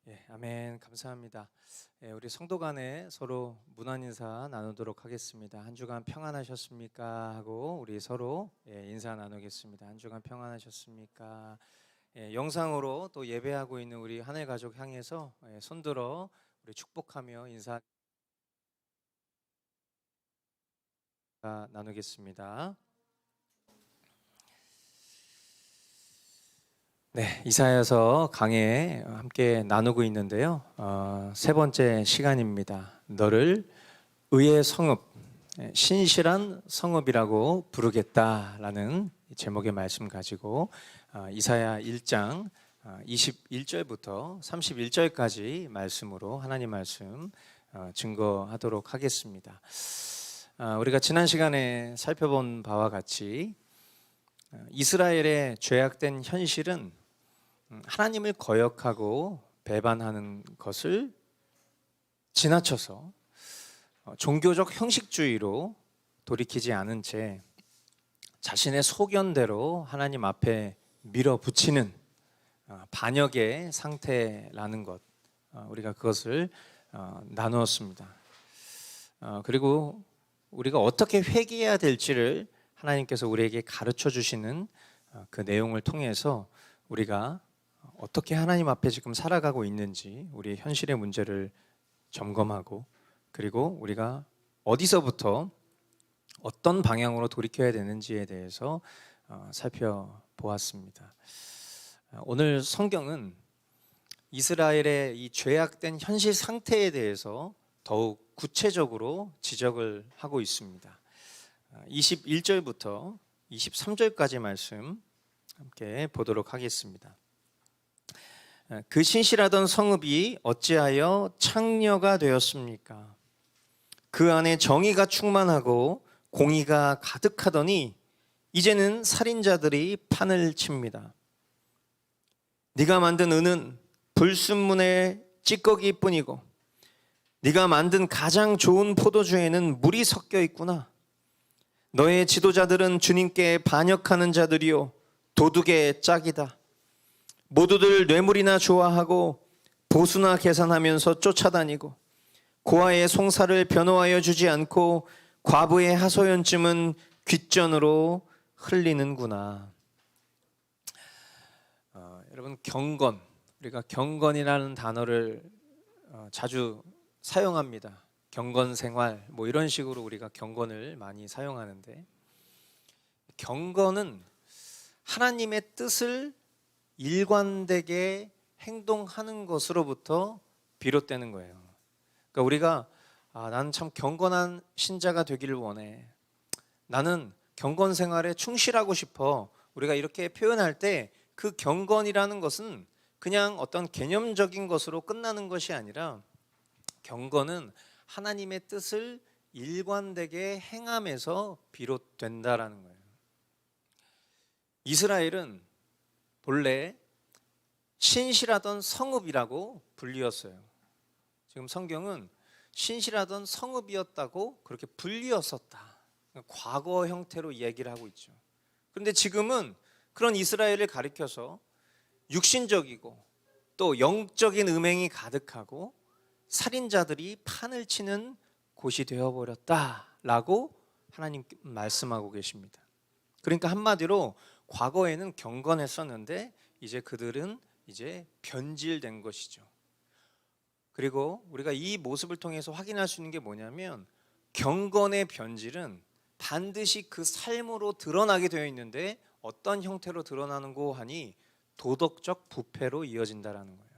예, 아멘. 감사합니다. 예, 우리 성도 간에 서로 문안 인사 나누도록 하겠습니다. 한 주간 평안하셨습니까? 하고 우리 서로 인사 나누겠습니다. 한 주간 평안하셨습니까? 영상으로 또 예배하고 있는 우리 하늘 가족 향해서 손들어 우리 축복하며 인사 나누겠습니다. 네, 이사야서 강해 함께 나누고 있는데요. 세 번째 시간입니다. 너를 의의 성읍, 신실한 성읍이라고 부르겠다라는 제목의 말씀 가지고 이사야 1장 21절부터 31절까지 말씀으로 하나님 말씀 증거하도록 하겠습니다. 우리가 지난 시간에 살펴본 바와 같이 이스라엘의 죄악된 현실은 하나님을 거역하고 배반하는 것을 지나쳐서 종교적 형식주의로 돌이키지 않은 채 자신의 소견대로 하나님 앞에 밀어붙이는 반역의 상태라는 것, 우리가 그것을 나누었습니다. 그리고 우리가 어떻게 회개해야 될지를 하나님께서 우리에게 가르쳐 주시는 그 내용을 통해서 우리가 어떻게 하나님 앞에 지금 살아가고 있는지 우리의 현실의 문제를 점검하고, 그리고 우리가 어디서부터 어떤 방향으로 돌이켜야 되는지에 대해서 살펴보았습니다. 오늘 성경은 이스라엘의 이 죄악된 현실 상태에 대해서 더욱 구체적으로 지적을 하고 있습니다. 21절부터 23절까지 말씀 함께 보도록 하겠습니다. 그 신실하던 성읍이 어찌하여 창녀가 되었습니까? 그 안에 정의가 충만하고 공의가 가득하더니 이제는 살인자들이 판을 칩니다. 네가 만든 은은 불순물의 찌꺼기뿐이고 네가 만든 가장 좋은 포도주에는 물이 섞여 있구나. 너의 지도자들은 주님께 반역하는 자들이요 도둑의 짝이다. 모두들 뇌물이나 좋아하고 보수나 계산하면서 쫓아다니고 고아의 송사를 변호하여 주지 않고 과부의 하소연쯤은 귓전으로 흘리는구나. 여러분, 경건, 우리가 경건이라는 단어를 자주 사용합니다. 경건 생활, 뭐 이런 식으로 우리가 경건을 많이 사용하는데, 경건은 하나님의 뜻을 일관되게 행동하는 것으로부터 비롯되는 거예요. 그러니까 우리가 나는 참 경건한 신자가 되기를 원해, 나는 경건 생활에 충실하고 싶어, 우리가 이렇게 표현할 때 그 경건이라는 것은 그냥 어떤 개념적인 것으로 끝나는 것이 아니라, 경건은 하나님의 뜻을 일관되게 행함에서 비롯된다라는 거예요. 이스라엘은 본래 신실하던 성읍이라고 불리었어요. 지금 성경은 신실하던 성읍이었다고 그렇게 불리었었다, 과거 형태로 이야기를 하고 있죠. 그런데 지금은 그런 이스라엘을 가리켜서 육신적이고 또 영적인 음행이 가득하고 살인자들이 판을 치는 곳이 되어버렸다라고 하나님 말씀하고 계십니다. 그러니까 한마디로 과거에는 경건했었는데 이제 그들은 이제 변질된 것이죠. 그리고 우리가 이 모습을 통해서 확인할 수 있는 게 뭐냐면, 경건의 변질은 반드시 그 삶으로 드러나게 되어 있는데, 어떤 형태로 드러나는고 하니 도덕적 부패로 이어진다라는 거예요.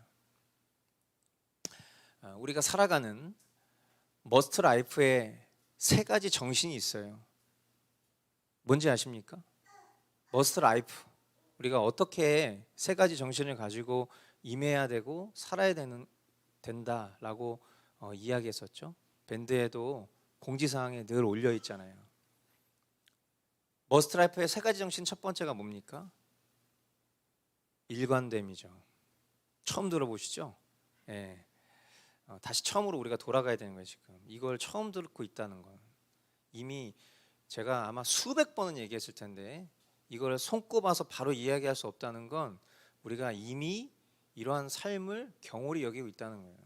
우리가 살아가는 머스트 라이프에 세 가지 정신이 있어요. 뭔지 아십니까? 머스트 라이프, 우리가 어떻게 세 가지 정신을 가지고 임해야 되고 살아야 된다라고 이야기했었죠. 밴드에도 공지사항에 늘 올려 있잖아요. 머스트 라이프의 세 가지 정신, 첫 번째가 뭡니까? 일관됨이죠. 처음 들어보시죠? 예. 다시 처음으로 우리가 돌아가야 되는 거예요. 지금 이걸 처음 듣고 있다는 건 이미 제가 아마 수백 번은 얘기했을 텐데, 이걸 손꼽아서 바로 이야기할 수 없다는 건 우리가 이미 이러한 삶을 경홀히 여기고 있다는 거예요.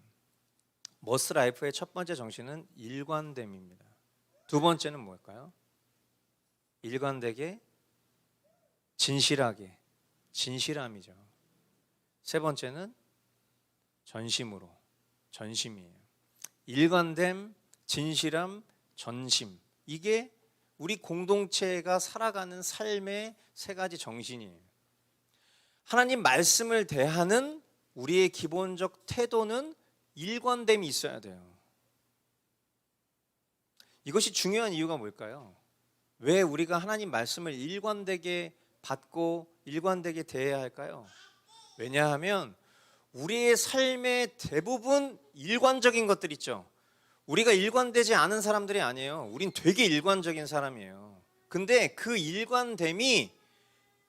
머스트 라이프의 첫 번째 정신은 일관됨입니다. 두 번째는 뭘까요? 일관되게, 진실하게, 진실함이죠. 세 번째는 전심으로, 전심이에요. 일관됨, 진실함, 전심. 이게 우리 공동체가 살아가는 삶의 세 가지 정신이에요. 하나님 말씀을 대하는 우리의 기본적 태도는 일관됨이 있어야 돼요. 이것이 중요한 이유가 뭘까요? 왜 우리가 하나님 말씀을 일관되게 받고 일관되게 대해야 할까요? 왜냐하면 우리의 삶의 대부분 일관적인 것들 있죠. 우리가 일관되지 않은 사람들이 아니에요. 우린 되게 일관적인 사람이에요. 근데 그 일관됨이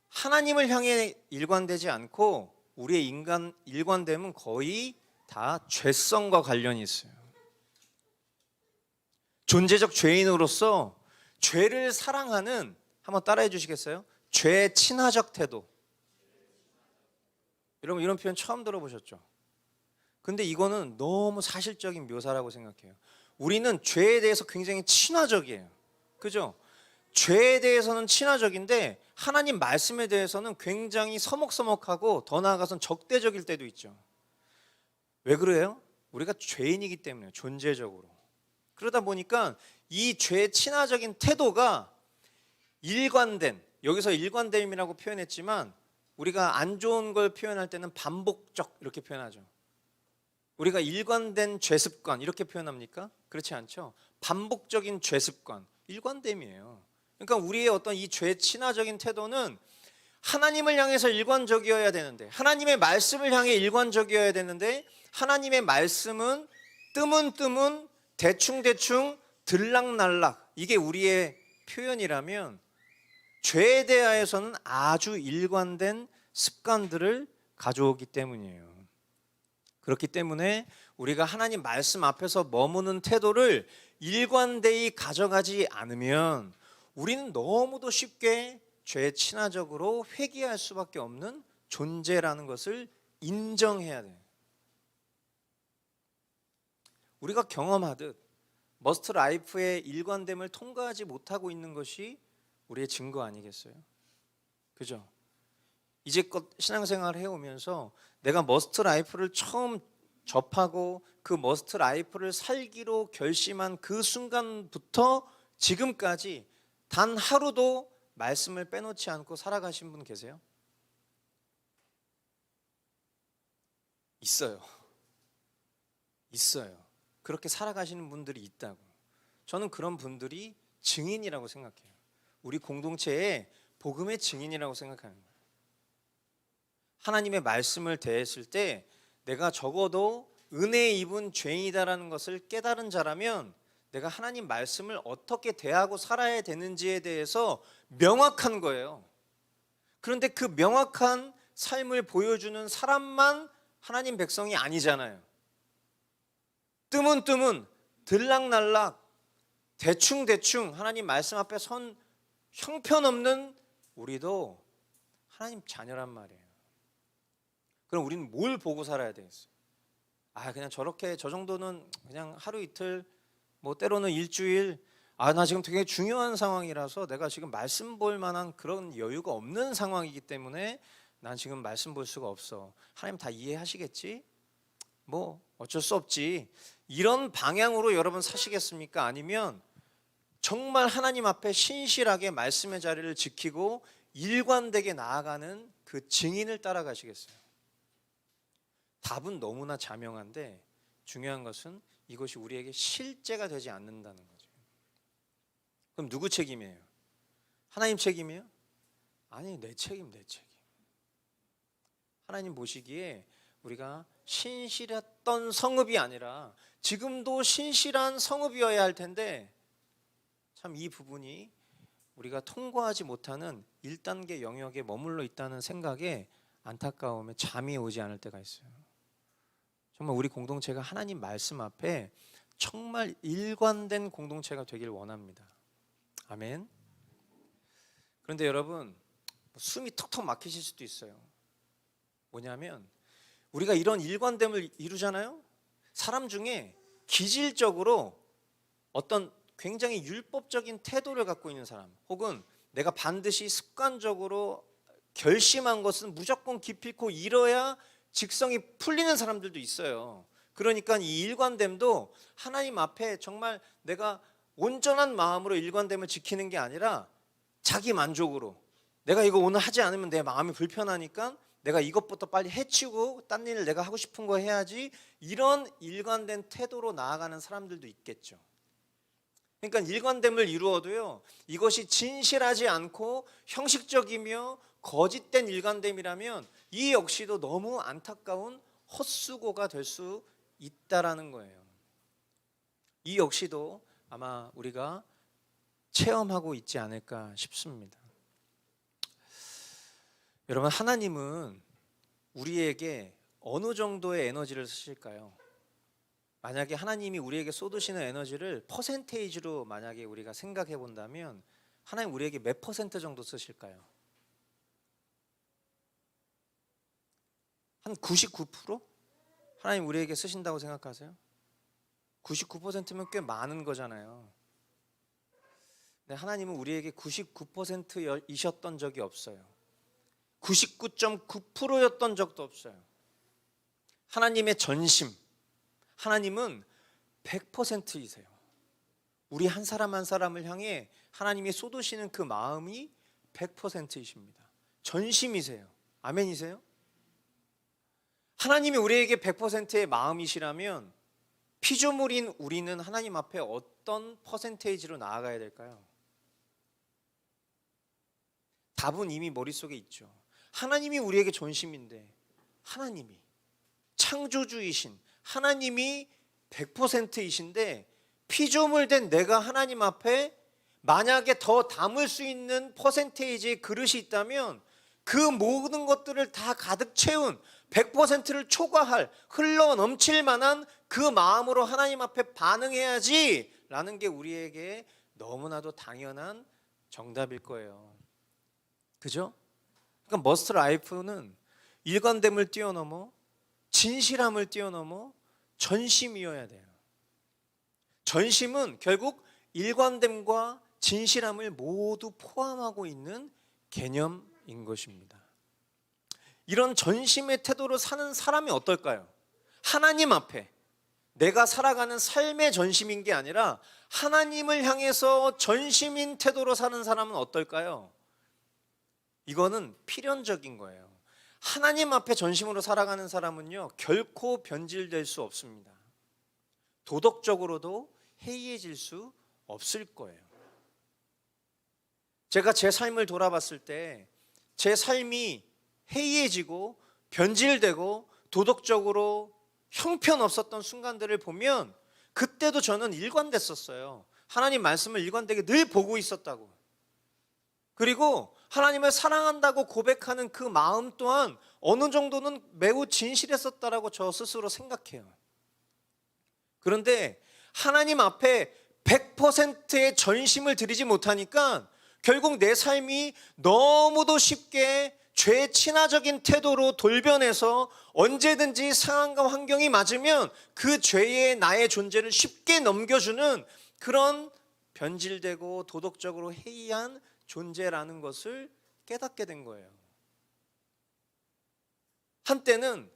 하나님을 향해 일관되지 않고 우리의 일관됨은 거의 다 죄성과 관련이 있어요. 존재적 죄인으로서 죄를 사랑하는, 한번 따라해 주시겠어요? 죄 친화적 태도. 여러분 이런 표현 처음 들어보셨죠? 근데 이거는 너무 사실적인 묘사라고 생각해요. 우리는 죄에 대해서 굉장히 친화적이에요. 그죠? 죄에 대해서는 친화적인데 하나님 말씀에 대해서는 굉장히 서먹서먹하고 더 나아가서는 적대적일 때도 있죠. 왜 그래요? 우리가 죄인이기 때문에 존재적으로. 그러다 보니까 이 죄 친화적인 태도가 일관된, 여기서 일관됨이라고 표현했지만 우리가 안 좋은 걸 표현할 때는 반복적 이렇게 표현하죠. 우리가 일관된 죄습관 이렇게 표현합니까? 그렇지 않죠. 반복적인 죄습관, 일관됨이에요. 그러니까 우리의 어떤 이 죄 친화적인 태도는 하나님을 향해서 일관적이어야 되는데, 하나님의 말씀을 향해 일관적이어야 되는데, 하나님의 말씀은 뜨문뜨문, 대충대충, 들락날락, 이게 우리의 표현이라면 죄에 대하여서는 아주 일관된 습관들을 가져오기 때문이에요. 그렇기 때문에 우리가 하나님 말씀 앞에서 머무는 태도를 일관되이 가져가지 않으면 우리는 너무도 쉽게 죄 친화적으로 회귀할 수밖에 없는 존재라는 것을 인정해야 돼요. 우리가 경험하듯 머스트 라이프의 일관됨을 통과하지 못하고 있는 것이 우리의 증거 아니겠어요? 그죠? 이제껏 신앙생활을 해오면서 내가 머스트 라이프를 처음 접하고 그 머스트 라이프를 살기로 결심한 그 순간부터 지금까지 단 하루도 말씀을 빼놓지 않고 살아가신 분 계세요? 있어요. 있어요. 그렇게 살아가시는 분들이 있다고. 저는 그런 분들이 증인이라고 생각해요. 우리 공동체의 복음의 증인이라고 생각하는 거예요. 하나님의 말씀을 대했을 때 내가 적어도 은혜에 입은 죄인이다라는 것을 깨달은 자라면 내가 하나님 말씀을 어떻게 대하고 살아야 되는지에 대해서 명확한 거예요. 그런데 그 명확한 삶을 보여주는 사람만 하나님 백성이 아니잖아요. 뜨문뜨문, 들락날락, 대충대충 하나님 말씀 앞에 선 형편없는 우리도 하나님 자녀란 말이에요. 그럼 우리는 뭘 보고 살아야 되겠어요? 그냥 저렇게 저 정도는 그냥 하루 이틀, 뭐 때로는 일주일, 나 지금 되게 중요한 상황이라서 내가 지금 말씀 볼 만한 그런 여유가 없는 상황이기 때문에 난 지금 말씀 볼 수가 없어. 하나님 다 이해하시겠지? 뭐 어쩔 수 없지. 이런 방향으로 여러분 사시겠습니까? 아니면 정말 하나님 앞에 신실하게 말씀의 자리를 지키고 일관되게 나아가는 그 증인을 따라가시겠어요? 답은 너무나 자명한데 중요한 것은 이것이 우리에게 실제가 되지 않는다는 거죠. 그럼 누구 책임이에요? 하나님 책임이에요? 아니, 내 책임. 하나님 보시기에 우리가 신실했던 성읍이 아니라 지금도 신실한 성읍이어야 할 텐데 참 이 부분이 우리가 통과하지 못하는 1단계 영역에 머물러 있다는 생각에 안타까움에 잠이 오지 않을 때가 있어요. 정말 우리 공동체가 하나님 말씀 앞에 정말 일관된 공동체가 되길 원합니다. 아멘. 그런데 여러분 숨이 턱턱 막히실 수도 있어요. 뭐냐면 우리가 이런 일관됨을 이루잖아요. 사람 중에 기질적으로 어떤 굉장히 율법적인 태도를 갖고 있는 사람, 혹은 내가 반드시 습관적으로 결심한 것은 무조건 기필코 이뤄야 직성이 풀리는 사람들도 있어요. 그러니까 이 일관됨도 하나님 앞에 정말 내가 온전한 마음으로 일관됨을 지키는 게 아니라 자기 만족으로, 내가 이거 오늘 하지 않으면 내 마음이 불편하니까 내가 이것부터 빨리 해치우고 딴 일을 내가 하고 싶은 거 해야지, 이런 일관된 태도로 나아가는 사람들도 있겠죠. 그러니까 일관됨을 이루어도요, 이것이 진실하지 않고 형식적이며 거짓된 일관됨이라면 이 역시도 너무 안타까운 헛수고가 될 수 있다라는 거예요. 이 역시도 아마 우리가 체험하고 있지 않을까 싶습니다. 여러분, 하나님은 우리에게 어느 정도의 에너지를 쓰실까요? 만약에 하나님이 우리에게 쏟으시는 에너지를 퍼센테이지로 만약에 우리가 생각해 본다면 하나님 우리에게 몇 퍼센트 정도 쓰실까요? 한 99%? 하나님 우리에게 쓰신다고 생각하세요? 99%면 꽤 많은 거잖아요. 근데 하나님은 우리에게 99%이셨던 적이 없어요. 99.9%였던 적도 없어요. 하나님의 전심, 하나님은 100%이세요. 우리 한 사람 한 사람을 향해 하나님이 쏟으시는 그 마음이 100%이십니다. 전심이세요. 아멘이세요? 하나님이 우리에게 100%의 마음이시라면 피조물인 우리는 하나님 앞에 어떤 퍼센테이지로 나아가야 될까요? 답은 이미 머릿속에 있죠. 하나님이 우리에게 전심인데, 하나님이 창조주이신 하나님이 100%이신데 피조물 된 내가 하나님 앞에 만약에 더 담을 수 있는 퍼센테이지의 그릇이 있다면 그 모든 것들을 다 가득 채운 100%를 초과할, 흘러 넘칠 만한 그 마음으로 하나님 앞에 반응해야지 라는 게 우리에게 너무나도 당연한 정답일 거예요. 그죠? 그러니까 머스트 라이프는 일관됨을 뛰어넘어 진실함을 뛰어넘어 전심이어야 돼요. 전심은 결국 일관됨과 진실함을 모두 포함하고 있는 개념인 것입니다. 이런 전심의 태도로 사는 사람이 어떨까요? 하나님 앞에 내가 살아가는 삶의 전심인 게 아니라 하나님을 향해서 전심인 태도로 사는 사람은 어떨까요? 이거는 필연적인 거예요. 하나님 앞에 전심으로 살아가는 사람은요, 결코 변질될 수 없습니다. 도덕적으로도 해이해질 수 없을 거예요. 제가 제 삶을 돌아봤을 때 제 삶이 해이해지고 변질되고 도덕적으로 형편없었던 순간들을 보면 그때도 저는 일관됐었어요. 하나님 말씀을 일관되게 늘 보고 있었다고. 그리고 하나님을 사랑한다고 고백하는 그 마음 또한 어느 정도는 매우 진실했었다라고 저 스스로 생각해요. 그런데 하나님 앞에 100%의 전심을 드리지 못하니까 결국 내 삶이 너무도 쉽게 죄 친화적인 태도로 돌변해서 언제든지 상황과 환경이 맞으면 그 죄의 나의 존재를 쉽게 넘겨주는 그런 변질되고 도덕적으로 해이한 존재라는 것을 깨닫게 된 거예요. 한때는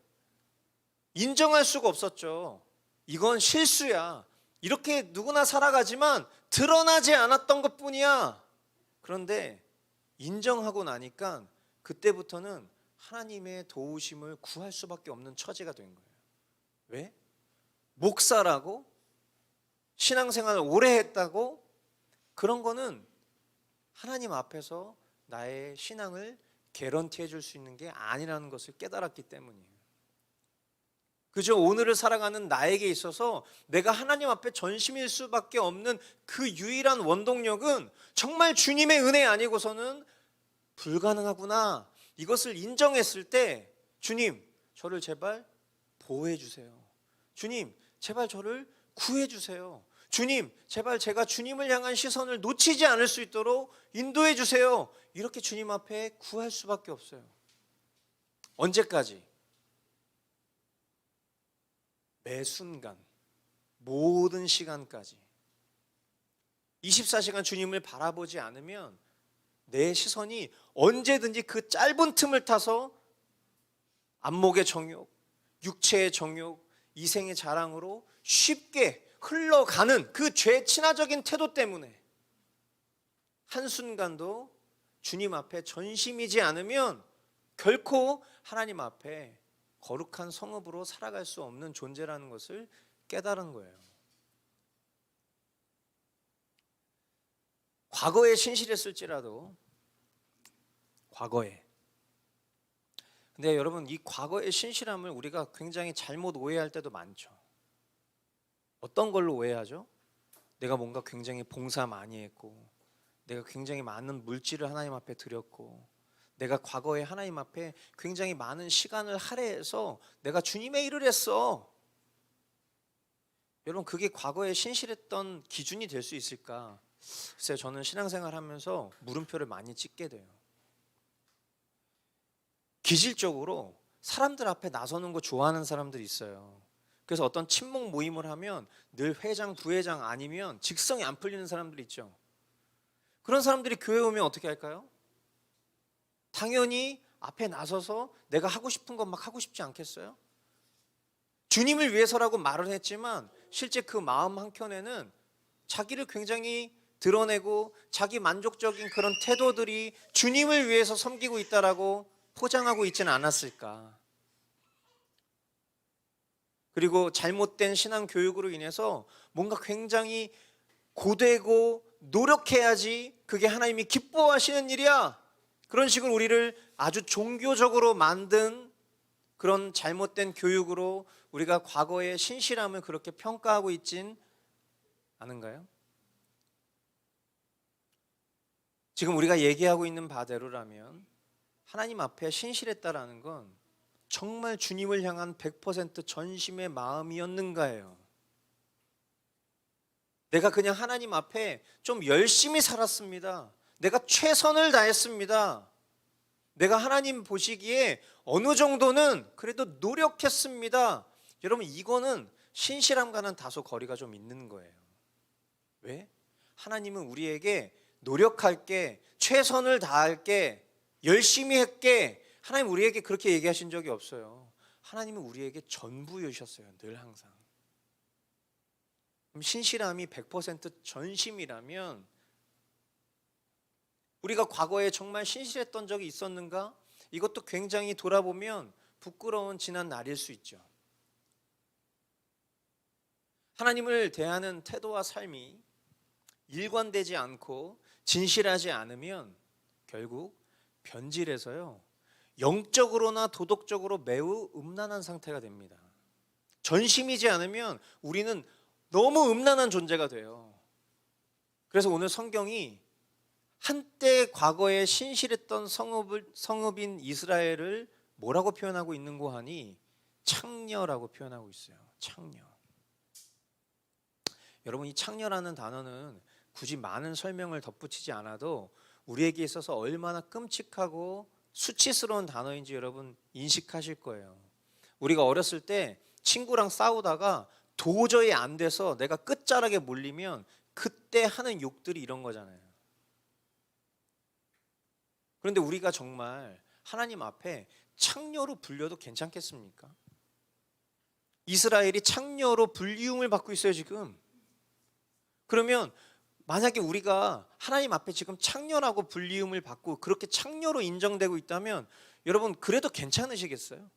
인정할 수가 없었죠. 이건 실수야. 이렇게 누구나 살아가지만 드러나지 않았던 것뿐이야. 그런데 인정하고 나니까 그때부터는 하나님의 도우심을 구할 수밖에 없는 처지가 된 거예요. 왜? 목사라고? 신앙생활을 오래 했다고? 그런 거는 하나님 앞에서 나의 신앙을 개런티해 줄 수 있는 게 아니라는 것을 깨달았기 때문이에요. 그저 오늘을 살아가는 나에게 있어서 내가 하나님 앞에 전심일 수밖에 없는 그 유일한 원동력은 정말 주님의 은혜 아니고서는 불가능하구나. 이것을 인정했을 때 주님, 저를 제발 보호해 주세요. 주님, 제발 저를 구해 주세요. 주님, 제발 제가 주님을 향한 시선을 놓치지 않을 수 있도록 인도해 주세요. 이렇게 주님 앞에 구할 수밖에 없어요. 언제까지? 매 순간, 모든 시간까지 24시간 주님을 바라보지 않으면 내 시선이 언제든지 그 짧은 틈을 타서 안목의 정욕, 육체의 정욕, 이생의 자랑으로 쉽게 흘러가는 그 죄 친화적인 태도 때문에 한순간도 주님 앞에 전심이지 않으면 결코 하나님 앞에 거룩한 성읍으로 살아갈 수 없는 존재라는 것을 깨달은 거예요. 과거에 신실했을지라도, 과거에. 근데 여러분, 이 과거의 신실함을 우리가 굉장히 잘못 오해할 때도 많죠. 어떤 걸로 오해하죠? 내가 뭔가 굉장히 봉사 많이 했고, 내가 굉장히 많은 물질을 하나님 앞에 드렸고, 내가 과거에 하나님 앞에 굉장히 많은 시간을 할애해서 내가 주님의 일을 했어. 여러분, 그게 과거에 신실했던 기준이 될 수 있을까? 글쎄요, 저는 신앙생활 하면서 물음표를 많이 찍게 돼요. 기질적으로 사람들 앞에 나서는 거 좋아하는 사람들이 있어요. 그래서 어떤 친목 모임을 하면 늘 회장, 부회장 아니면 직성이 안 풀리는 사람들이 있죠. 그런 사람들이 교회 오면 어떻게 할까요? 당연히 앞에 나서서 내가 하고 싶은 것 막 하고 싶지 않겠어요? 주님을 위해서라고 말을 했지만 실제 그 마음 한켠에는 자기를 굉장히 드러내고 자기 만족적인 그런 태도들이 주님을 위해서 섬기고 있다라고 포장하고 있지는 않았을까. 그리고 잘못된 신앙 교육으로 인해서 뭔가 굉장히 고되고 노력해야지 그게 하나님이 기뻐하시는 일이야, 그런 식으로 우리를 아주 종교적으로 만든 그런 잘못된 교육으로 우리가 과거의 신실함을 그렇게 평가하고 있진 않은가요? 지금 우리가 얘기하고 있는 바대로라면 하나님 앞에 신실했다라는 건 정말 주님을 향한 100% 전심의 마음이었는가예요. 내가 그냥 하나님 앞에 좀 열심히 살았습니다. 내가 최선을 다했습니다. 내가 하나님 보시기에 어느 정도는 그래도 노력했습니다. 여러분, 이거는 신실함과는 다소 거리가 좀 있는 거예요. 왜? 하나님은 우리에게 노력할게, 최선을 다할게, 열심히 할게, 하나님 우리에게 그렇게 얘기하신 적이 없어요. 하나님은 우리에게 전부이셨어요. 늘 항상. 그럼 신실함이 100% 전심이라면 우리가 과거에 정말 신실했던 적이 있었는가? 이것도 굉장히 돌아보면 부끄러운 지난 날일 수 있죠. 하나님을 대하는 태도와 삶이 일관되지 않고 진실하지 않으면 결국 변질해서요, 영적으로나 도덕적으로 매우 음란한 상태가 됩니다. 전심이지 않으면 우리는 너무 음란한 존재가 돼요. 그래서 오늘 성경이 한때 과거에 신실했던 성읍인 이스라엘을 뭐라고 표현하고 있는고 하니 창녀라고 표현하고 있어요. 창녀. 여러분, 이 창녀라는 단어는 굳이 많은 설명을 덧붙이지 않아도 우리에게 있어서 얼마나 끔찍하고 수치스러운 단어인지 여러분 인식하실 거예요. 우리가 어렸을 때 친구랑 싸우다가 도저히 안 돼서 내가 끝자락에 몰리면 그때 하는 욕들이 이런 거잖아요. 그런데 우리가 정말 하나님 앞에 창녀로 불려도 괜찮겠습니까? 이스라엘이 창녀로 불리움을 받고 있어요, 지금. 그러면 만약에 우리가 하나님 앞에 지금 창녀라고 불리움을 받고 그렇게 창녀로 인정되고 있다면 여러분, 그래도 괜찮으시겠어요?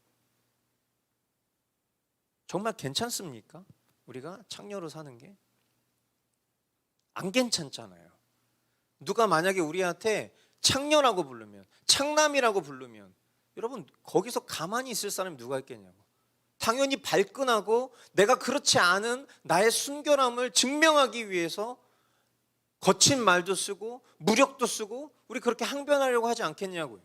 정말 괜찮습니까? 우리가 창녀로 사는 게? 안 괜찮잖아요. 누가 만약에 우리한테 창녀라고 부르면, 창남이라고 부르면 여러분, 거기서 가만히 있을 사람이 누가 있겠냐고. 당연히 발끈하고 내가 그렇지 않은 나의 순결함을 증명하기 위해서 거친 말도 쓰고 무력도 쓰고 우리 그렇게 항변하려고 하지 않겠냐고요.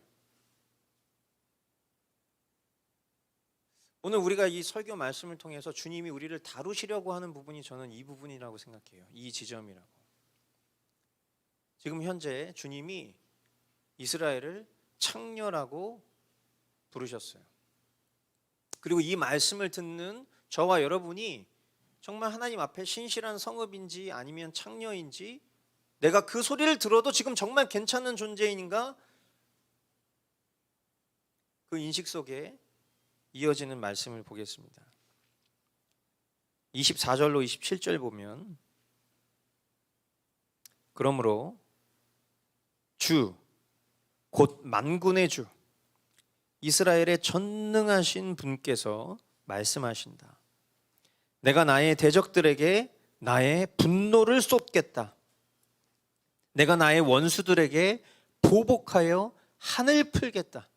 오늘 우리가 이 설교 말씀을 통해서 주님이 우리를 다루시려고 하는 부분이 저는 이 부분이라고 생각해요. 이 지점이라고. 지금 현재 주님이 이스라엘을 창녀라고 부르셨어요. 그리고 이 말씀을 듣는 저와 여러분이 정말 하나님 앞에 신실한 성읍인지 아니면 창녀인지, 내가 그 소리를 들어도 지금 정말 괜찮은 존재인가, 그 인식 속에 이어지는 말씀을 보겠습니다. 24절로 27절 보면, 그러므로 주 곧 만군의 주 이스라엘의 전능하신 분께서 말씀하신다. 내가 나의 대적들에게 나의 분노를 쏟겠다. 내가 나의 원수들에게 보복하여 하늘 풀겠다.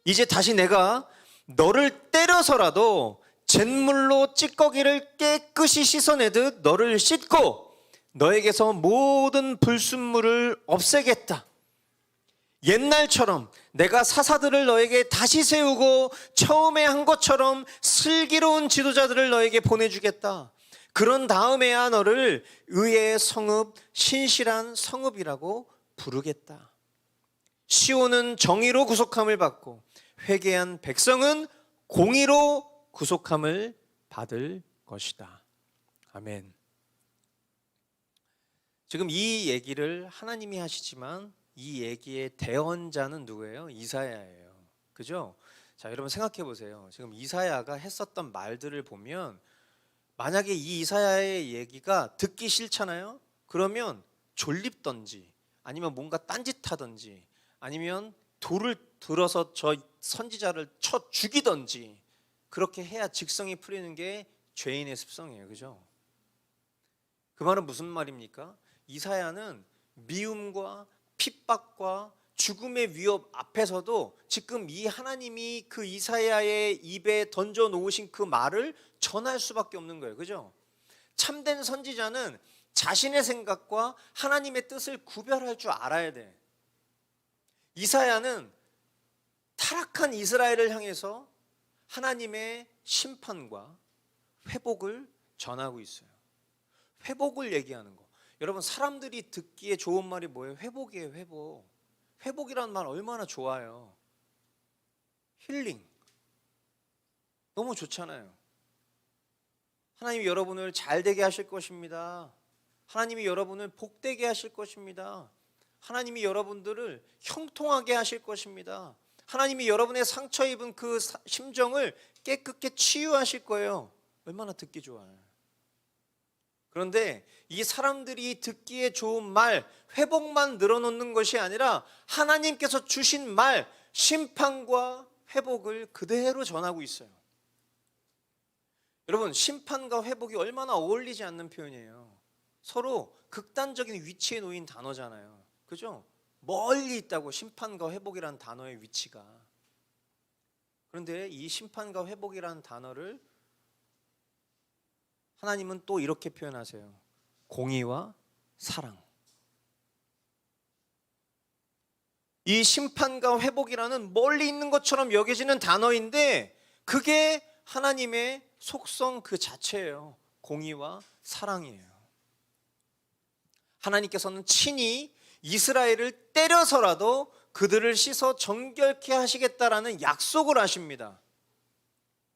이제 다시 내가 너를 때려서라도 잿물로 찌꺼기를 깨끗이 씻어내듯 너를 씻고 너에게서 모든 불순물을 없애겠다. 옛날처럼 내가 사사들을 너에게 다시 세우고 처음에 한 것처럼 슬기로운 지도자들을 너에게 보내주겠다. 그런 다음에야 너를 의의 성읍, 신실한 성읍이라고 부르겠다. 시온은 정의로 구속함을 받고 회개한 백성은 공의로 구속함을 받을 것이다. 아멘. 지금 이 얘기를 하나님이 하시지만 이 얘기의 대언자는 누구예요? 이사야예요. 그죠? 자, 여러분 생각해 보세요. 지금 이사야가 했었던 말들을 보면, 만약에 이 이사야의 얘기가 듣기 싫잖아요? 그러면 졸립던지 아니면 뭔가 딴짓하던지 아니면 돌을 들어서 저 선지자를 쳐 죽이던지 그렇게 해야 직성이 풀리는 게 죄인의 습성이에요. 그죠? 그 말은 무슨 말입니까? 이사야는 미움과 핍박과 죽음의 위협 앞에서도 지금 이 하나님이 그 이사야의 입에 던져 놓으신 그 말을 전할 수밖에 없는 거예요. 그죠? 참된 선지자는 자신의 생각과 하나님의 뜻을 구별할 줄 알아야 돼. 이사야는 타락한 이스라엘을 향해서 하나님의 심판과 회복을 전하고 있어요. 회복을 얘기하는 거. 여러분, 사람들이 듣기에 좋은 말이 뭐예요? 회복이에요. 회복. 회복이라는 말 얼마나 좋아요. 힐링. 너무 좋잖아요. 하나님이 여러분을 잘 되게 하실 것입니다. 하나님이 여러분을 복되게 하실 것입니다. 하나님이 여러분들을 형통하게 하실 것입니다. 하나님이 여러분의 상처 입은 그 심정을 깨끗게 치유하실 거예요. 얼마나 듣기 좋아요. 그런데 이 사람들이 듣기에 좋은 말, 회복만 늘어놓는 것이 아니라 하나님께서 주신 말, 심판과 회복을 그대로 전하고 있어요. 여러분, 심판과 회복이 얼마나 어울리지 않는 표현이에요. 서로 극단적인 위치에 놓인 단어잖아요. 그죠? 멀리 있다고, 심판과 회복이라는 단어의 위치가. 그런데 이 심판과 회복이라는 단어를 하나님은 또 이렇게 표현하세요. 공의와 사랑. 이 심판과 회복이라는 멀리 있는 것처럼 여겨지는 단어인데 그게 하나님의 속성 그 자체예요. 공의와 사랑이에요. 하나님께서는 친히 이스라엘을 때려서라도 그들을 씻어 정결케 하시겠다라는 약속을 하십니다.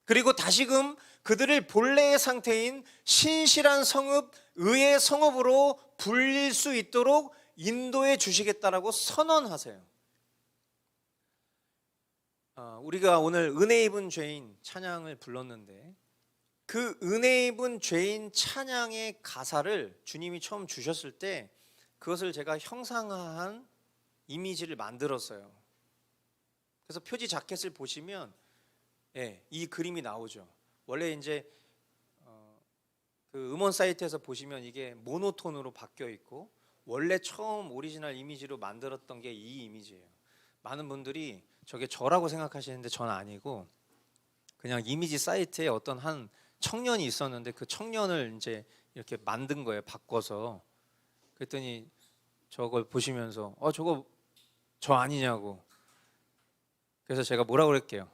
그리고 다시금 그들을 본래의 상태인 신실한 성읍, 의의 성읍으로 불릴 수 있도록 인도해 주시겠다라고 선언하세요. 우리가 오늘 은혜 입은 죄인 찬양을 불렀는데 그 은혜 입은 죄인 찬양의 가사를 주님이 처음 주셨을 때 그것을 제가 형상화한 이미지를 만들었어요. 그래서 표지 자켓을 보시면 이 그림이 나오죠. 원래 이제 그 음원 사이트에서 보시면 이게 모노톤으로 바뀌어 있고 원래 처음 오리지널 이미지로 만들었던 게 이 이미지예요. 많은 분들이 저게 저라고 생각하시는데 전 아니고 그냥 이미지 사이트에 어떤 한 청년이 있었는데 그 청년을 이제 이렇게 만든 거예요. 바꿔서. 그랬더니 저걸 보시면서 저거 저 아니냐고. 그래서 제가 뭐라고 그랬게요?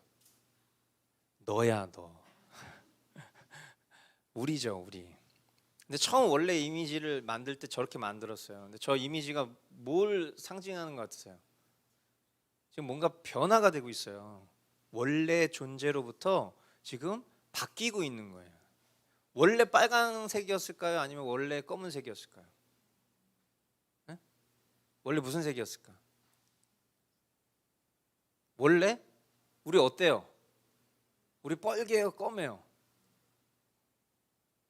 너야 너. 우리죠 우리. 근데 처음 원래 이미지를 만들 때 저렇게 만들었어요. 근데 저 이미지가 뭘 상징하는 것 같으세요? 지금 뭔가 변화가 되고 있어요. 원래 존재로부터 지금 바뀌고 있는 거예요. 원래 빨간색이었을까요? 아니면 원래 검은색이었을까요? 네? 원래 무슨 색이었을까? 원래 우리 어때요? 우리 뻘개요, 검해요?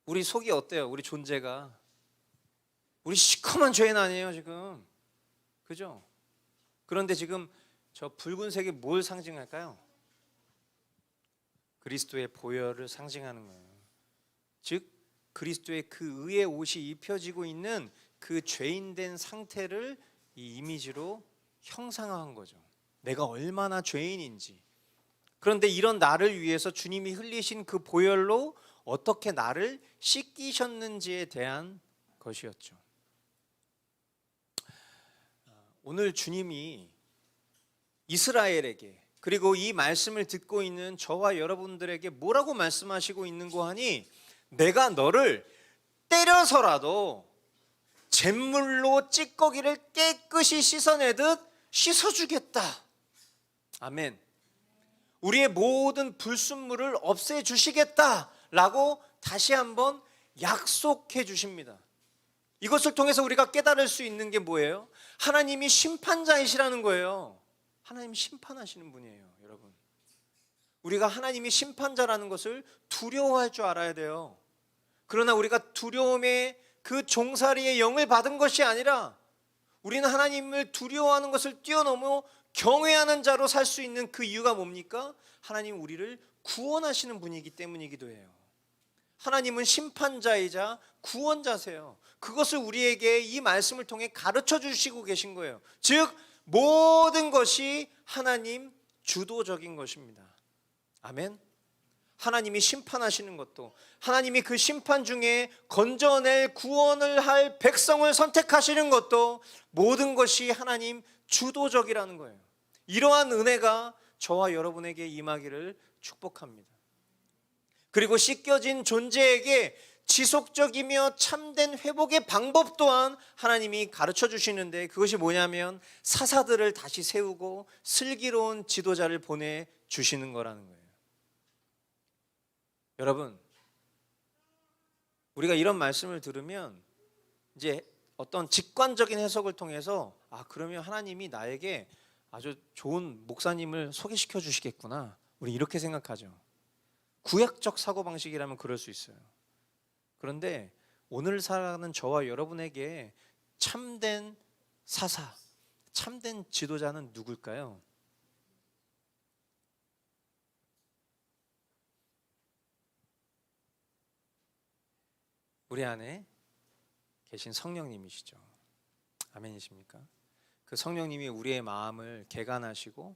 우리 속이 어때요? 우리 존재가 우리 시커먼 죄인 아니에요 지금, 그죠? 그런데 지금 저 붉은색이 뭘 상징할까요? 그리스도의 보혈을 상징하는 거예요. 즉 그리스도의 그 의의 옷이 입혀지고 있는 그 죄인된 상태를 이 이미지로 형상화한 거죠. 내가 얼마나 죄인인지. 그런데 이런 나를 위해서 주님이 흘리신 그 보혈로 어떻게 나를 씻기셨는지에 대한 것이었죠. 오늘 주님이 이스라엘에게, 그리고 이 말씀을 듣고 있는 저와 여러분들에게 뭐라고 말씀하시고 있는 거 하니, 내가 너를 때려서라도 잿물로 찌꺼기를 깨끗이 씻어내듯 씻어주겠다. 아멘. 우리의 모든 불순물을 없애주시겠다라고 다시 한번 약속해 주십니다. 이것을 통해서 우리가 깨달을 수 있는 게 뭐예요? 하나님이 심판자이시라는 거예요. 하나님이 심판하시는 분이에요, 여러분. 우리가 하나님이 심판자라는 것을 두려워할 줄 알아야 돼요. 그러나 우리가 두려움의 그 종살이의 영을 받은 것이 아니라 우리는 하나님을 두려워하는 것을 뛰어넘어 경외하는 자로 살 수 있는 그 이유가 뭡니까? 하나님 우리를 구원하시는 분이기 때문이기도 해요. 하나님은 심판자이자 구원자세요. 그것을 우리에게 이 말씀을 통해 가르쳐 주시고 계신 거예요. 즉 모든 것이 하나님 주도적인 것입니다. 아멘. 하나님이 심판하시는 것도, 하나님이 그 심판 중에 건져낼 구원을 할 백성을 선택하시는 것도 모든 것이 하나님 주도적이라는 거예요. 이러한 은혜가 저와 여러분에게 임하기를 축복합니다. 그리고 씻겨진 존재에게 지속적이며 참된 회복의 방법 또한 하나님이 가르쳐 주시는데, 그것이 뭐냐면 사사들을 다시 세우고 슬기로운 지도자를 보내주시는 거라는 거예요. 여러분, 우리가 이런 말씀을 들으면 이제 어떤 직관적인 해석을 통해서 그러면 하나님이 나에게 아주 좋은 목사님을 소개시켜 주시겠구나, 우리 이렇게 생각하죠. 구약적 사고방식이라면 그럴 수 있어요. 그런데 오늘 살아가는 저와 여러분에게 참된 사사, 참된 지도자는 누굴까요? 우리 안에 계신 성령님이시죠. 아멘이십니까? 그 성령님이 우리의 마음을 개간하시고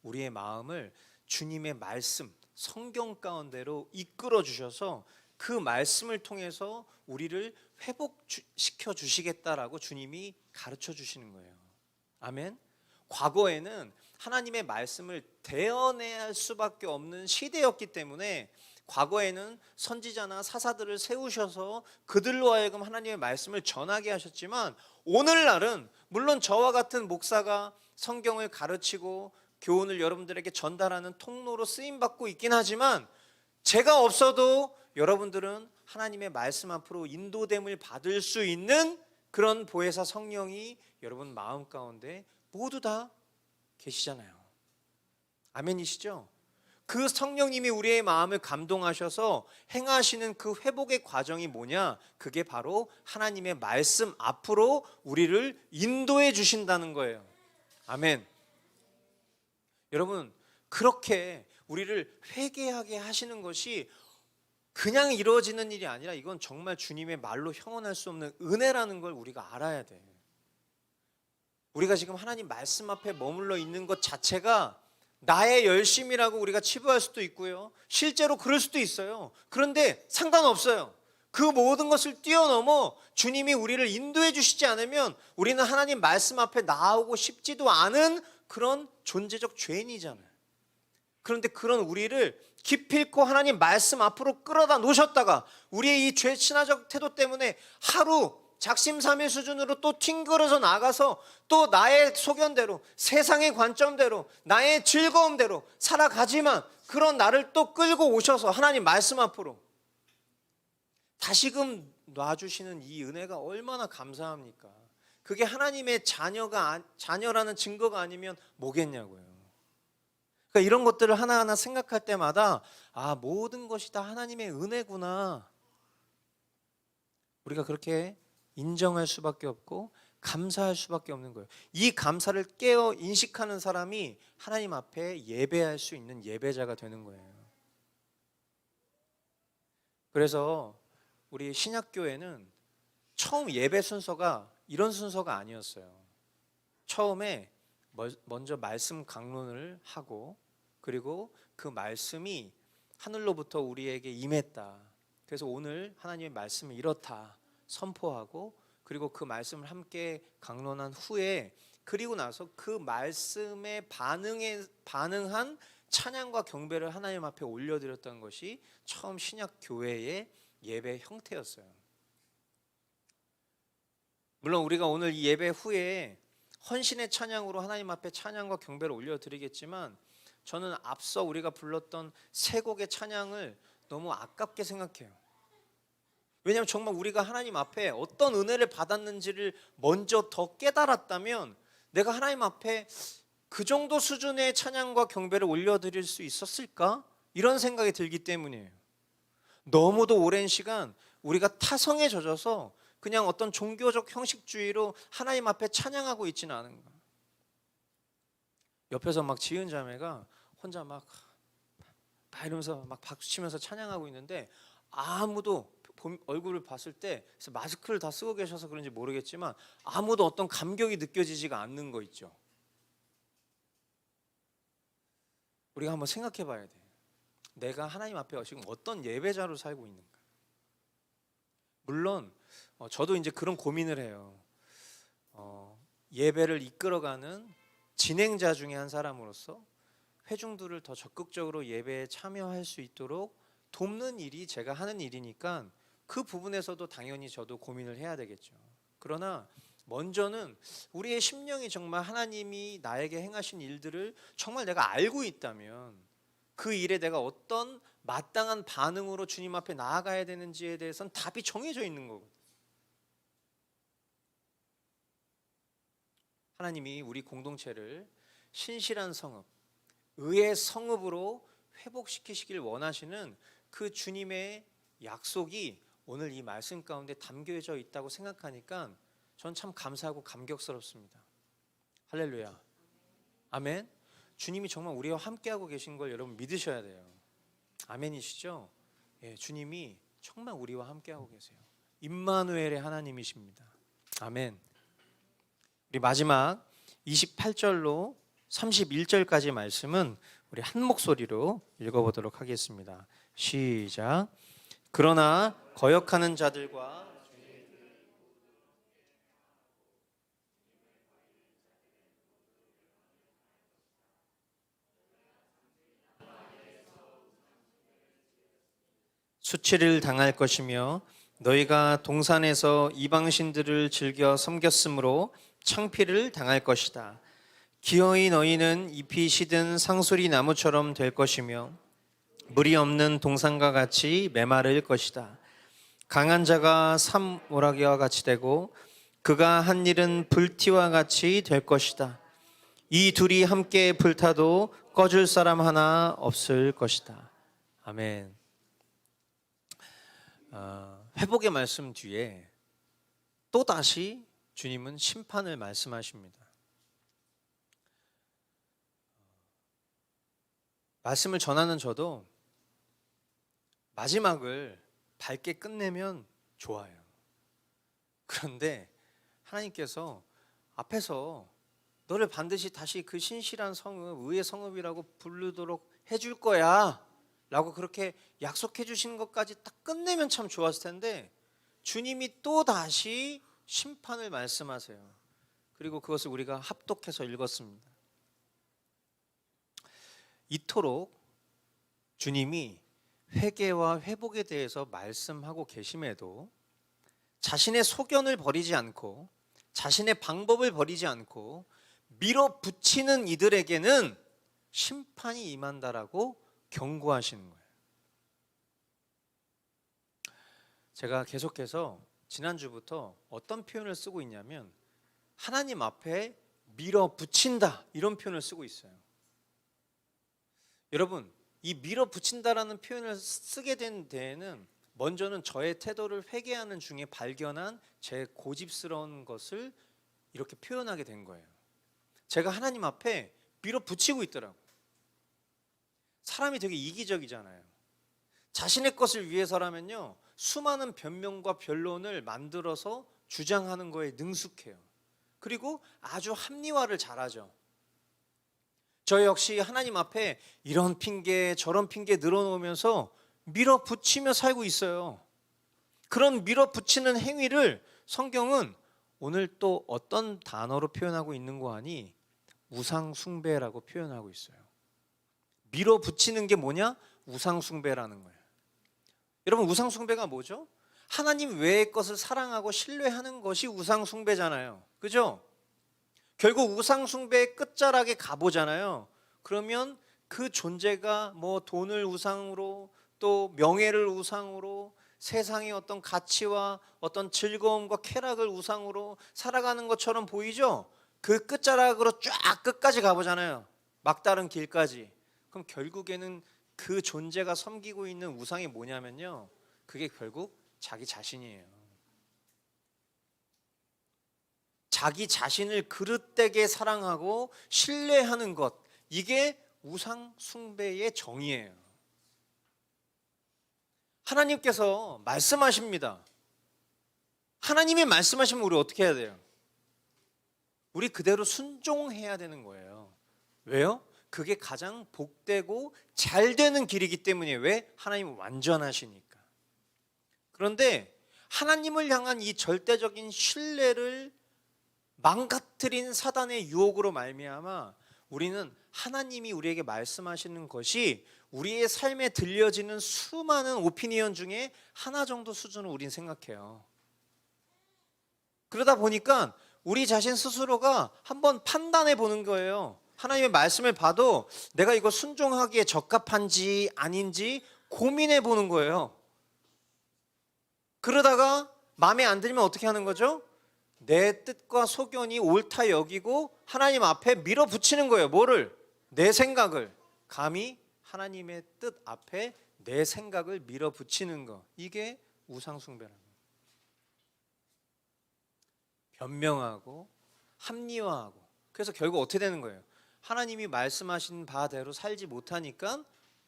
우리의 마음을 주님의 말씀, 성경 가운데로 이끌어 주셔서 그 말씀을 통해서 우리를 회복시켜 주시겠다라고 주님이 가르쳐 주시는 거예요. 아멘. 과거에는 하나님의 말씀을 대언해야 할 수밖에 없는 시대였기 때문에 과거에는 선지자나 사사들을 세우셔서 그들로 하여금 하나님의 말씀을 전하게 하셨지만, 오늘날은 물론 저와 같은 목사가 성경을 가르치고 교훈을 여러분들에게 전달하는 통로로 쓰임받고 있긴 하지만, 제가 없어도 여러분들은 하나님의 말씀 앞으로 인도됨을 받을 수 있는 그런 보혜사 성령이 여러분 마음 가운데 모두 다 계시잖아요. 아멘이시죠? 그 성령님이 우리의 마음을 감동하셔서 행하시는 그 회복의 과정이 뭐냐? 그게 바로 하나님의 말씀 앞으로 우리를 인도해 주신다는 거예요. 아멘. 여러분, 그렇게 우리를 회개하게 하시는 것이 그냥 이루어지는 일이 아니라 이건 정말 주님의 말로 형언할 수 없는 은혜라는 걸 우리가 알아야 돼. 우리가 지금 하나님 말씀 앞에 머물러 있는 것 자체가 나의 열심이라고 우리가 치부할 수도 있고요, 실제로 그럴 수도 있어요. 그런데 상관없어요. 그 모든 것을 뛰어넘어 주님이 우리를 인도해 주시지 않으면 우리는 하나님 말씀 앞에 나오고 싶지도 않은 그런 존재적 죄인이잖아요. 그런데 그런 우리를 기필코 하나님 말씀 앞으로 끌어다 놓으셨다가 우리의 이 죄 친화적 태도 때문에 하루 작심삼일 수준으로 또 튕겨서 나가서 또 나의 소견대로, 세상의 관점대로, 나의 즐거움대로 살아가지만 그런 나를 또 끌고 오셔서 하나님 말씀 앞으로 다시금 놔주시는 이 은혜가 얼마나 감사합니까? 그게 하나님의 자녀라는 증거가 아니면 뭐겠냐고요. 그러니까 이런 것들을 하나하나 생각할 때마다 모든 것이 다 하나님의 은혜구나. 우리가 그렇게 인정할 수밖에 없고 감사할 수밖에 없는 거예요. 이 감사를 깨어 인식하는 사람이 하나님 앞에 예배할 수 있는 예배자가 되는 거예요. 그래서 우리 신약교회는 처음 예배 순서가 이런 순서가 아니었어요. 처음에 먼저 말씀 강론을 하고 그리고 그 말씀이 하늘로부터 우리에게 임했다. 그래서 오늘 하나님의 말씀이 이렇다 선포하고 그리고 그 말씀을 함께 강론한 후에 그리고 나서 그 말씀에 반응한 찬양과 경배를 하나님 앞에 올려드렸던 것이 처음 신약 교회의 예배 형태였어요. 물론 우리가 오늘 이 예배 후에 헌신의 찬양으로 하나님 앞에 찬양과 경배를 올려드리겠지만 저는 앞서 우리가 불렀던 세 곡의 찬양을 너무 아깝게 생각해요. 왜냐하면 정말 우리가 하나님 앞에 어떤 은혜를 받았는지를 먼저 더 깨달았다면 내가 하나님 앞에 그 정도 수준의 찬양과 경배를 올려드릴 수 있었을까? 이런 생각이 들기 때문이에요. 너무도 오랜 시간 우리가 타성에 젖어서 그냥 어떤 종교적 형식주의로 하나님 앞에 찬양하고 있지는 않은가. 옆에서 막 지은 자매가 혼자 막 이러면서 막 박수치면서 찬양하고 있는데 아무도 얼굴을 봤을 때 마스크를 다 쓰고 계셔서 그런지 모르겠지만 아무도 어떤 감격이 느껴지지가 않는 거 있죠. 우리가 한번 생각해 봐야 돼. 내가 하나님 앞에 지금 어떤 예배자로 살고 있는가. 물론 저도 이제 그런 고민을 해요. 예배를 이끌어가는 진행자 중에 한 사람으로서 회중들을 더 적극적으로 예배에 참여할 수 있도록 돕는 일이 제가 하는 일이니까 그 부분에서도 당연히 저도 고민을 해야 되겠죠. 그러나 먼저는 우리의 심령이 정말 하나님이 나에게 행하신 일들을 정말 내가 알고 있다면 그 일에 내가 어떤 마땅한 반응으로 주님 앞에 나아가야 되는지에 대해서는 답이 정해져 있는 거거든요. 하나님이 우리 공동체를 신실한 성읍, 의의 성읍으로 회복시키시길 원하시는 그 주님의 약속이 오늘 이 말씀 가운데 담겨져 있다고 생각하니까 전 참 감사하고 감격스럽습니다. 할렐루야. 아멘. 주님이 정말 우리와 함께하고 계신 걸 여러분 믿으셔야 돼요. 아멘이시죠? 예, 주님이 정말 우리와 함께하고 계세요. 임마누엘의 하나님이십니다. 아멘. 우리 마지막 28절로 31절까지 말씀은 우리 한 목소리로 읽어보도록 하겠습니다. 시작. 그러나 거역하는 자들과 수치를 당할 것이며 너희가 동산에서 이방신들을 즐겨 섬겼으므로 창피를 당할 것이다. 기어이 너희는 잎이 시든 상수리 나무처럼 될 것이며 물이 없는 동산과 같이 메마를 것이다. 강한 자가 산모라기와 같이 되고 그가 한 일은 불티와 같이 될 것이다. 이 둘이 함께 불타도 꺼줄 사람 하나 없을 것이다. 아멘. 회복의 말씀 뒤에 또다시 주님은 심판을 말씀하십니다. 말씀을 전하는 저도 마지막을 밝게 끝내면 좋아요. 그런데 하나님께서 앞에서 너를 반드시 다시 그 신실한 성읍, 의의 성읍이라고 부르도록 해줄 거야 라고 그렇게 약속해 주시는 것까지 딱 끝내면 참 좋았을 텐데 주님이 또 다시 심판을 말씀하세요. 그리고 그것을 우리가 합독해서 읽었습니다. 이토록 주님이 회개와 회복에 대해서 말씀하고 계심에도 자신의 소견을 버리지 않고 자신의 방법을 버리지 않고 밀어붙이는 이들에게는 심판이 임한다라고 경고하시는 거예요. 제가 계속해서 지난주부터 어떤 표현을 쓰고 있냐면 하나님 앞에 밀어붙인다 이런 표현을 쓰고 있어요. 여러분, 이 밀어붙인다라는 표현을 쓰게 된 데에는 먼저는 저의 태도를 회개하는 중에 발견한 제 고집스러운 것을 이렇게 표현하게 된 거예요. 제가 하나님 앞에 밀어붙이고 있더라고요. 사람이 되게 이기적이잖아요. 자신의 것을 위해서라면요, 수많은 변명과 변론을 만들어서 주장하는 거에 능숙해요. 그리고 아주 합리화를 잘하죠. 저 역시 하나님 앞에 이런 핑계 저런 핑계 늘어놓으면서 밀어붙이며 살고 있어요. 그런 밀어붙이는 행위를 성경은 오늘 또 어떤 단어로 표현하고 있는 거 아니? 우상숭배라고 표현하고 있어요. 밀어붙이는 게 뭐냐? 우상숭배라는 거예요. 여러분, 우상숭배가 뭐죠? 하나님 외의 것을 사랑하고 신뢰하는 것이 우상숭배잖아요. 그죠? 결국 우상숭배의 끝자락에 가보잖아요. 그러면 그 존재가 뭐 돈을 우상으로 또 명예를 우상으로 세상의 어떤 가치와 어떤 즐거움과 쾌락을 우상으로 살아가는 것처럼 보이죠? 그 끝자락으로 쫙 끝까지 가보잖아요. 막다른 길까지. 그럼 결국에는 그 존재가 섬기고 있는 우상이 뭐냐면요, 그게 결국 자기 자신이에요. 자기 자신을 그릇되게 사랑하고 신뢰하는 것, 이게 우상 숭배의 정의예요. 하나님께서 말씀하십니다. 하나님이 말씀하시면 우리 어떻게 해야 돼요? 우리 그대로 순종해야 되는 거예요. 왜요? 그게 가장 복되고 잘 되는 길이기 때문이에요. 왜? 하나님은 완전하시니까. 그런데 하나님을 향한 이 절대적인 신뢰를 망가뜨린 사단의 유혹으로 말미암아 우리는 하나님이 우리에게 말씀하시는 것이 우리의 삶에 들려지는 수많은 오피니언 중에 하나 정도 수준을 우린 생각해요. 그러다 보니까 우리 자신 스스로가 한번 판단해 보는 거예요. 하나님의 말씀을 봐도 내가 이거 순종하기에 적합한지 아닌지 고민해 보는 거예요. 그러다가 마음에 안 들면 어떻게 하는 거죠? 내 뜻과 소견이 옳다 여기고 하나님 앞에 밀어붙이는 거예요. 뭐를? 내 생각을. 감히 하나님의 뜻 앞에 내 생각을 밀어붙이는 거. 이게 우상숭배라는 거예요. 변명하고 합리화하고. 그래서 결국 어떻게 되는 거예요? 하나님이 말씀하신 바대로 살지 못하니까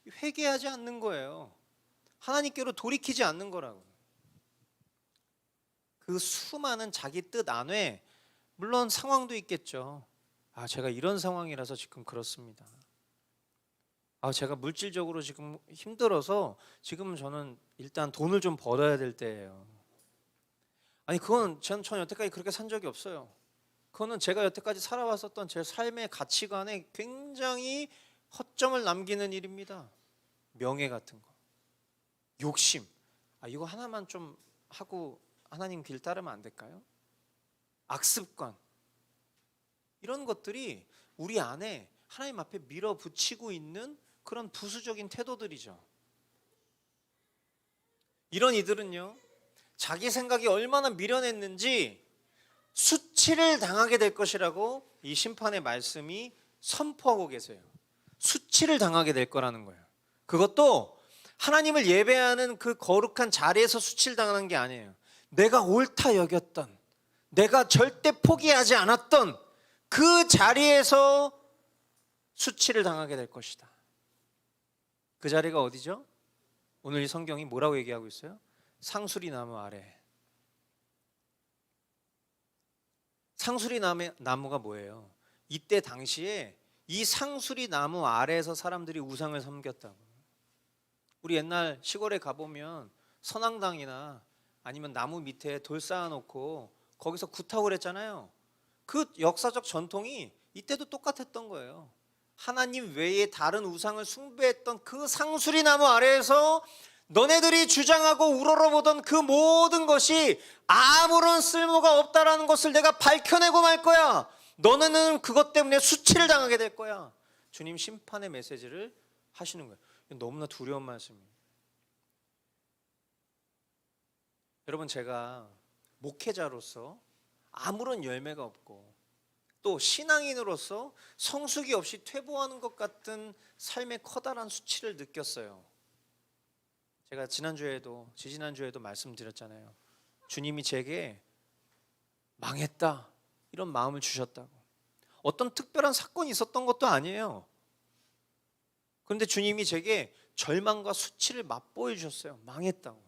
회개하지 않는 거예요. 하나님께로 돌이키지 않는 거라고. 그 수많은 자기 뜻 안에 물론 상황도 있겠죠. 제가 이런 상황이라서 지금 그렇습니다. 제가 물질적으로 지금 힘들어서 지금 저는 일단 돈을 좀 벌어야 될 때예요. 아니 그건 전 여태까지 그렇게 산 적이 없어요. 그거는 제가 여태까지 살아왔었던 제 삶의 가치관에 굉장히 허점을 남기는 일입니다. 명예 같은 거, 욕심, 이거 하나만 좀 하고 하나님 길 따르면 안 될까요? 악습관, 이런 것들이 우리 안에 하나님 앞에 밀어붙이고 있는 그런 부수적인 태도들이죠. 이런 이들은요, 자기 생각이 얼마나 미련했는지 수치를 당하게 될 것이라고 이 심판의 말씀이 선포하고 계세요. 수치를 당하게 될 거라는 거예요. 그것도 하나님을 예배하는 그 거룩한 자리에서 수치를 당하는 게 아니에요. 내가 옳다 여겼던, 내가 절대 포기하지 않았던 그 자리에서 수치를 당하게 될 것이다. 그 자리가 어디죠? 오늘 이 성경이 뭐라고 얘기하고 있어요? 상수리 나무 아래. 상수리 나무가 뭐예요? 이때 당시에 이 상수리 나무 아래에서 사람들이 우상을 섬겼다고. 우리 옛날 시골에 가보면 선앙당이나 아니면 나무 밑에 돌 쌓아놓고 거기서 굿하고 그랬잖아요. 그 역사적 전통이 이때도 똑같았던 거예요. 하나님 외에 다른 우상을 숭배했던 그 상수리 나무 아래에서 너네들이 주장하고 우러러보던 그 모든 것이 아무런 쓸모가 없다라는 것을 내가 밝혀내고 말 거야. 너네는 그것 때문에 수치를 당하게 될 거야. 주님 심판의 메시지를 하시는 거예요. 너무나 두려운 말씀입니다. 여러분, 제가 목회자로서 아무런 열매가 없고 또 신앙인으로서 성숙이 없이 퇴보하는 것 같은 삶의 커다란 수치를 느꼈어요. 제가 지지난주에도 말씀드렸잖아요. 주님이 제게 망했다 이런 마음을 주셨다고. 어떤 특별한 사건이 있었던 것도 아니에요. 그런데 주님이 제게 절망과 수치를 맛보여 주셨어요. 망했다고.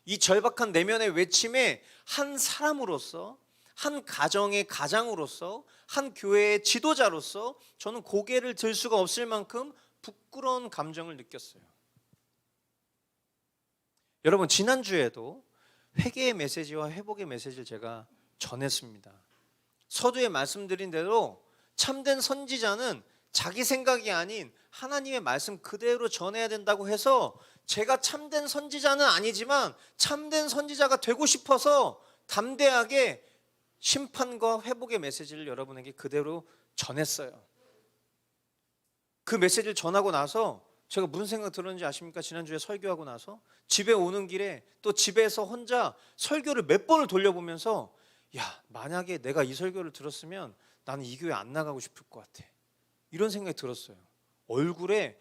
이 절박한 내면의 외침에 한 사람으로서, 한 가정의 가장으로서, 한 교회의 지도자로서 저는 고개를 들 수가 없을 만큼 부끄러운 감정을 느꼈어요. 여러분, 지난주에도 회개의 메시지와 회복의 메시지를 제가 전했습니다. 서두에 말씀드린 대로 참된 선지자는 자기 생각이 아닌 하나님의 말씀 그대로 전해야 된다고 해서 제가 참된 선지자는 아니지만 참된 선지자가 되고 싶어서 담대하게 심판과 회복의 메시지를 여러분에게 그대로 전했어요. 그 메시지를 전하고 나서 제가 무슨 생각 들었는지 아십니까? 지난주에 설교하고 나서 집에 오는 길에 또 집에서 혼자 설교를 몇 번을 돌려보면서 야, 만약에 내가 이 설교를 들었으면 나는 이 교회 안 나가고 싶을 것 같아. 이런 생각이 들었어요. 얼굴에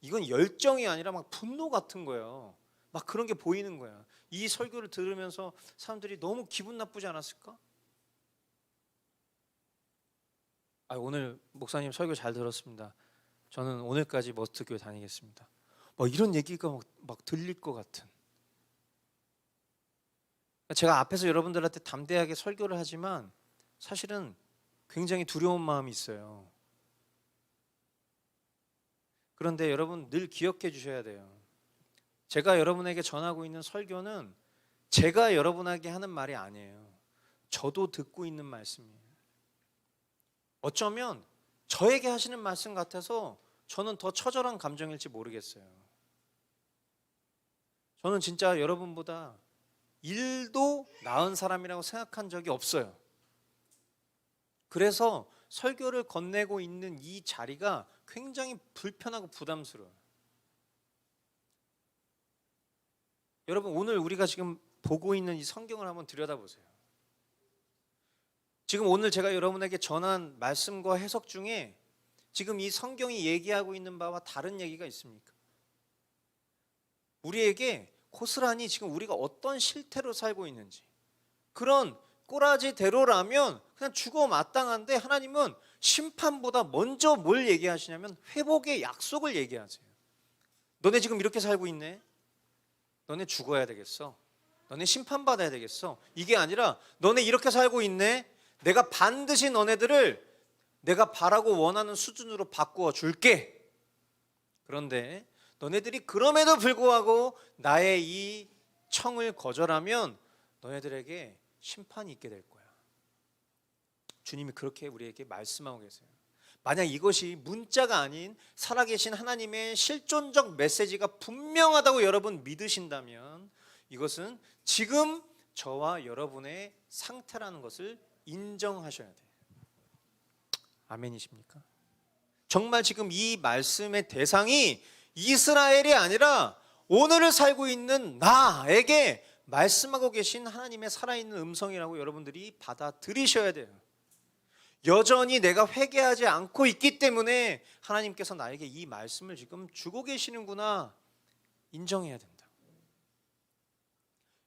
이건 열정이 아니라 막 분노 같은 거예요. 막 그런 게 보이는 거야. 이 설교를 들으면서 사람들이 너무 기분 나쁘지 않았을까? 오늘 목사님 설교 잘 들었습니다. 저는 오늘까지 머스트 교회 다니겠습니다. 이런 얘기가 막 들릴 것 같은. 제가 앞에서 여러분들한테 담대하게 설교를 하지만 사실은 굉장히 두려운 마음이 있어요. 그런데 여러분 늘 기억해 주셔야 돼요. 제가 여러분에게 전하고 있는 설교는 제가 여러분에게 하는 말이 아니에요. 저도 듣고 있는 말씀이에요. 어쩌면 저에게 하시는 말씀 같아서 저는 더 처절한 감정일지 모르겠어요. 저는 진짜 여러분보다 1도 나은 사람이라고 생각한 적이 없어요. 그래서 설교를 건네고 있는 이 자리가 굉장히 불편하고 부담스러워요. 여러분, 오늘 우리가 지금 보고 있는 이 성경을 한번 들여다보세요. 지금 오늘 제가 여러분에게 전한 말씀과 해석 중에 지금 이 성경이 얘기하고 있는 바와 다른 얘기가 있습니까? 우리에게 고스란히 지금 우리가 어떤 실태로 살고 있는지, 그런 꼬라지대로라면 그냥 죽어 마땅한데 하나님은 심판보다 먼저 뭘 얘기하시냐면 회복의 약속을 얘기하세요. 너네 지금 이렇게 살고 있네? 너네 죽어야 되겠어. 너네 심판받아야 되겠어. 이게 아니라 너네 이렇게 살고 있네? 내가 반드시 너네들을 내가 바라고 원하는 수준으로 바꾸어 줄게. 그런데 너네들이 그럼에도 불구하고 나의 이 청을 거절하면 너네들에게 심판이 있게 될 거야. 주님이 그렇게 우리에게 말씀하고 계세요. 만약 이것이 문자가 아닌 살아계신 하나님의 실존적 메시지가 분명하다고 여러분 믿으신다면 이것은 지금 저와 여러분의 상태라는 것을 인정하셔야 돼요. 아멘이십니까? 정말 지금 이 말씀의 대상이 이스라엘이 아니라 오늘을 살고 있는 나에게 말씀하고 계신 하나님의 살아있는 음성이라고 여러분들이 받아들이셔야 돼요. 여전히 내가 회개하지 않고 있기 때문에 하나님께서 나에게 이 말씀을 지금 주고 계시는구나 인정해야 된다.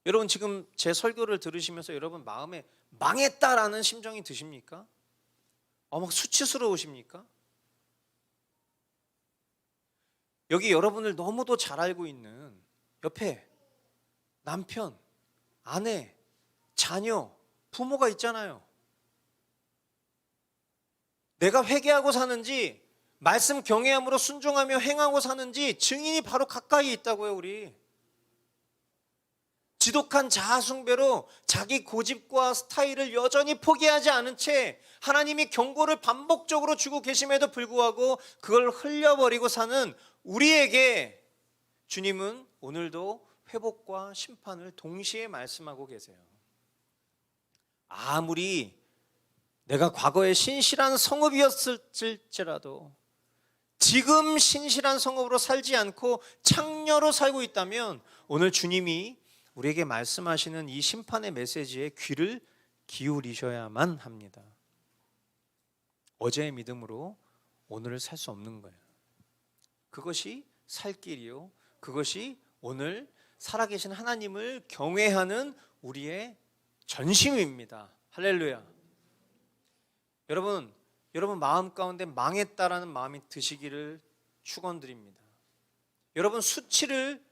여러분 지금 제 설교를 들으시면서 여러분 마음에 망했다라는 심정이 드십니까? 막 수치스러우십니까? 여기 여러분을 너무도 잘 알고 있는 옆에 남편, 아내, 자녀, 부모가 있잖아요. 내가 회개하고 사는지 말씀 경외함으로 순종하며 행하고 사는지 증인이 바로 가까이 있다고요. 우리 지독한 자아 숭배로 자기 고집과 스타일을 여전히 포기하지 않은 채 하나님이 경고를 반복적으로 주고 계심에도 불구하고 그걸 흘려버리고 사는 우리에게 주님은 오늘도 회복과 심판을 동시에 말씀하고 계세요. 아무리 내가 과거에 신실한 성읍이었을지라도 지금 신실한 성읍으로 살지 않고 창녀로 살고 있다면 오늘 주님이 우리에게 말씀하시는 이 심판의 메시지에 귀를 기울이셔야만 합니다. 어제의 믿음으로 오늘을 살 수 없는 거예요. 그것이 살 길이요, 그것이 오늘 살아계신 하나님을 경외하는 우리의 전심입니다. 할렐루야. 여러분 마음 가운데 망했다라는 마음이 드시기를 축원드립니다. 여러분 수치를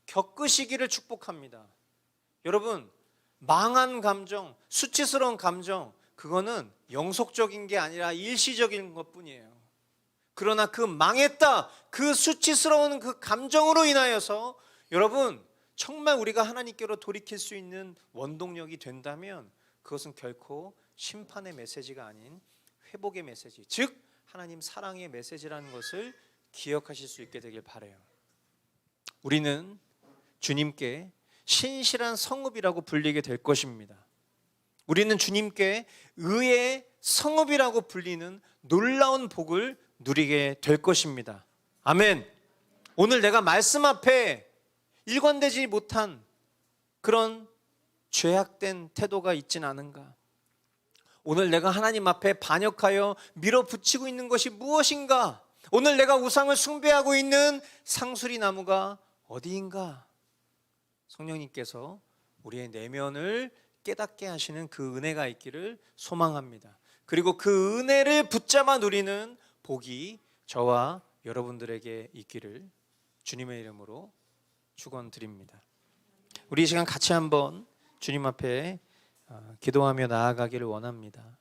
겪으시기를 축복합니다. 여러분 망한 감정, 수치스러운 감정, 그거는 영속적인 게 아니라 일시적인 것뿐이에요. 그러나 그 망했다, 그 수치스러운 그 감정으로 인하여서 여러분 정말 우리가 하나님께로 돌이킬 수 있는 원동력이 된다면 그것은 결코 심판의 메시지가 아닌 회복의 메시지, 즉 하나님 사랑의 메시지라는 것을 기억하실 수 있게 되길 바라요. 우리는 주님께 신실한 성읍이라고 불리게 될 것입니다. 우리는 주님께 의의 성읍이라고 불리는 놀라운 복을 누리게 될 것입니다. 아멘. 오늘 내가 말씀 앞에 일관되지 못한 그런 죄악된 태도가 있진 않은가? 오늘 내가 하나님 앞에 반역하여 밀어붙이고 있는 것이 무엇인가? 오늘 내가 우상을 숭배하고 있는 상수리 나무가 어디인가? 성령님께서 우리의 내면을 깨닫게 하시는 그 은혜가 있기를 소망합니다. 그리고 그 은혜를 붙잡아 누리는 복이 저와 여러분들에게 있기를 주님의 이름으로 축원드립니다. 우리 이 시간 같이 한번 주님 앞에 기도하며 나아가기를 원합니다.